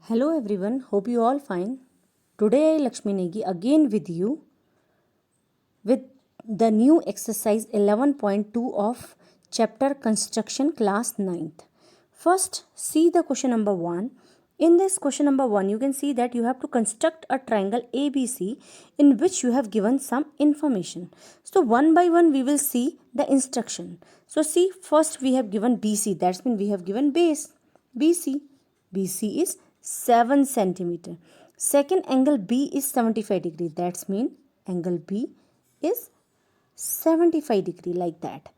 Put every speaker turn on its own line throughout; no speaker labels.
Hello everyone, hope you all fine. Today I Lakshmi Negi again with you with the new exercise 11.2 of chapter construction class 9th. First see the question number 1. In this question number 1 you can see that you have to construct a triangle ABC in which you have given some information. So one by one we will see the instruction. So see, first we have given BC, that's mean we have given base BC. BC is 7 centimeter. Second angle B is 75 degree. That's mean angle B is 75 degree, like that.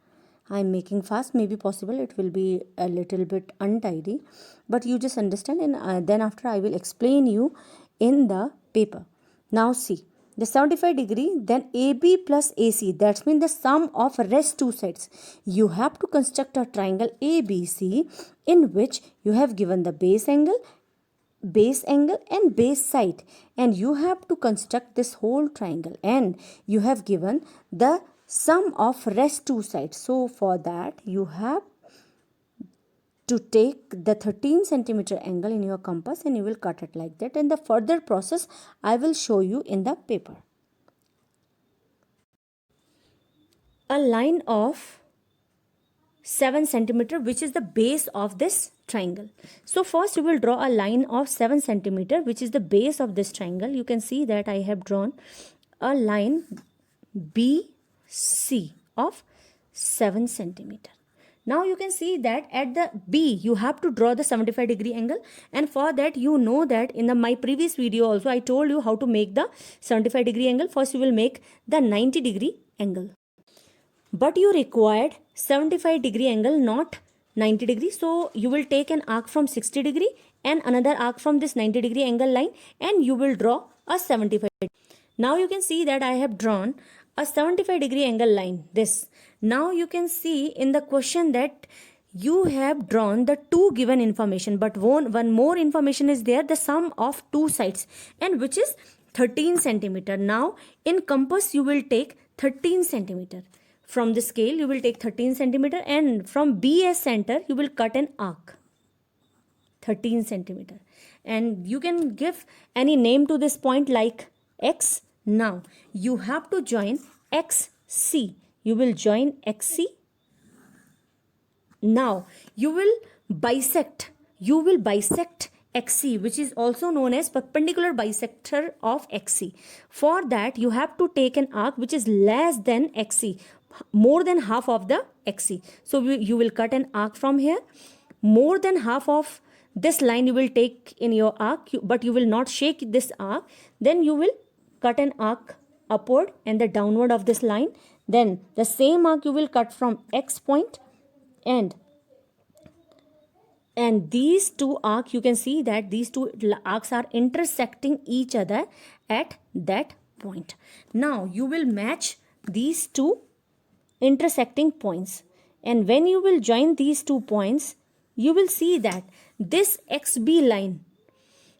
I am making fast, maybe possible it will be a little bit untidy, but you just understand, and then after I will explain you in the paper. Now see, the 75 degree, then AB plus AC, that's mean the sum of rest two sides. You have to construct a triangle ABC in which you have given the base angle and base side, and you have to construct this whole triangle, and you have given the sum of rest two sides. So for that you have to take the 13 centimeter angle in your compass and you will cut it like that, and the further process I will show you in the paper. A line of 7 centimeter which is the base of this triangle. So first you will draw a line of 7 centimeter which is the base of this triangle. You can see that I have drawn a line BC of 7 centimeter. Now you can see that at the B you have to draw the 75 degree angle, and for that you know that in my previous video also I told you how to make the 75 degree angle. First you will make the 90 degree angle. But you required 75 degree angle, not 90 degree. So you will take an arc from 60 degree and another arc from this 90 degree angle line, and you will draw a 75. Now you can see that I have drawn a 75 degree angle line, this. Now you can see in the question that you have drawn the two given information, but one more information is there, the sum of two sides, and which is 13 centimeter. Now in compass you will take 13 centimeter. From the scale you will take 13 centimeter, and from B as center you will cut an arc 13 centimeter, and you can give any name to this point like X. Now you have to join XC. You will join XC. Now you will bisect XC, which is also known as perpendicular bisector of XC. For that you have to take an arc which is less than XC, more than half of the XC. So you will cut an arc from here. More than half of this line you will take in your arc, but you will not shake this arc. Then you will cut an arc upward and the downward of this line. Then the same arc you will cut from X point, and these two arcs, you can see that these two arcs are intersecting each other at that point. Now you will match these two intersecting points, and when you will join these 2 points you will see that this XB line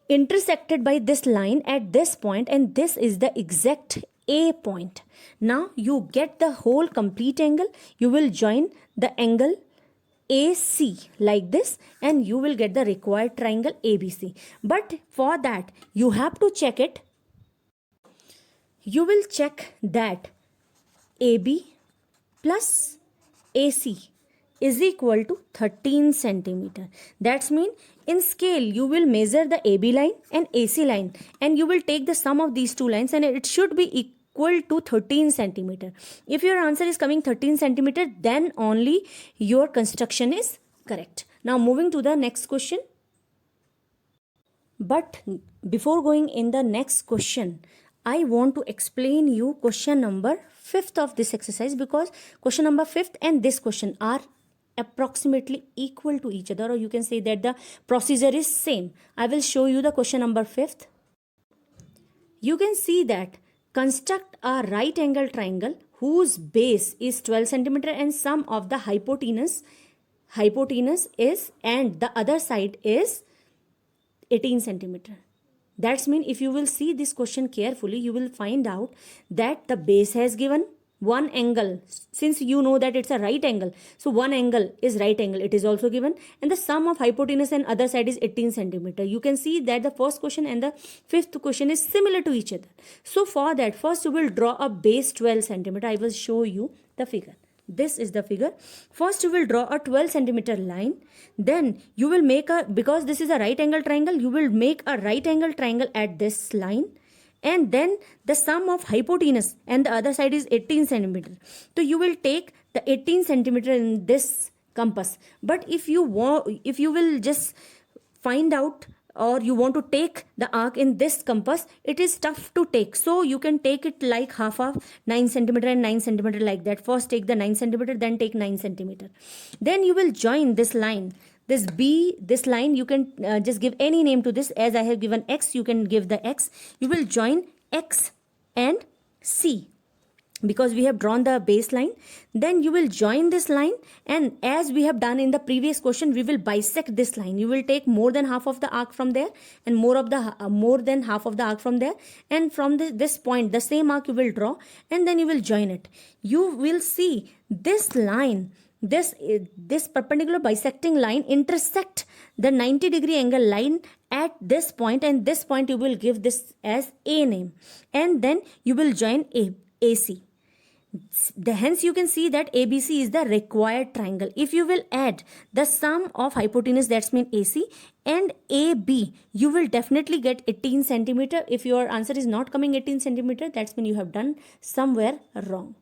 intersected by this line at this point, and this is the exact A point. Now you get the whole complete angle. You will join the angle AC like this, and you will get the required triangle ABC. But for that you have to check it. You will check that AB plus AC is equal to 13 centimeter. That's mean in scale you will measure the AB line and AC line, and you will take the sum of these two lines, and it should be equal to 13 centimeter. If your answer is coming 13 centimeter, then only your construction is correct. Now moving to the next question. But before going in the next question, I want to explain you question number 5th of this exercise, because question number 5th and this question are approximately equal to each other, or you can say that the procedure is same. I will show you the question number 5th. You can see that construct a right angle triangle whose base is 12 centimeter and sum of the hypotenuse is, and the other side is 18 centimeter. That's mean if you will see this question carefully, you will find out that the base has given one angle, since you know that it's a right angle, so one angle is right angle, it is also given, and the sum of hypotenuse and other side is 18 centimeter. You can see that the first question and the fifth question is similar to each other. So for that, first you will draw a base 12 centimeter. I will show you the figure. This is the figure. First you will draw a 12 centimeter line, then you will make a, because this is a right angle triangle, you will make a right angle triangle at this line, and then the sum of hypotenuse and the other side is 18 centimeter. So you will take the 18 centimeter in this compass. But if you will just find out, or you want to take the arc in this compass, it is tough to take. So you can take it like half of 9 centimeter and 9 centimeter, like that. First take the 9 centimeter, then take 9 centimeter. Then you will join this line, this B, this line, you can just give any name to this. As I have given X, you can give the X. You will join X and C, because we have drawn the baseline. Then you will join this line, and as we have done in the previous question, we will bisect this line. You will take more than half of the arc from there, and more than half of the arc from there, and from this point the same arc you will draw, and then you will join it. You will see this line, this perpendicular bisecting line intersect the 90-degree angle line at this point, and this point you will give this as A name, and then you will join AC. Hence you can see that ABC is the required triangle. If you will add the sum of hypotenuse, that's mean AC, and AB, you will definitely get 18 centimeter. If your answer is not coming 18 centimeter, that's mean you have done somewhere wrong.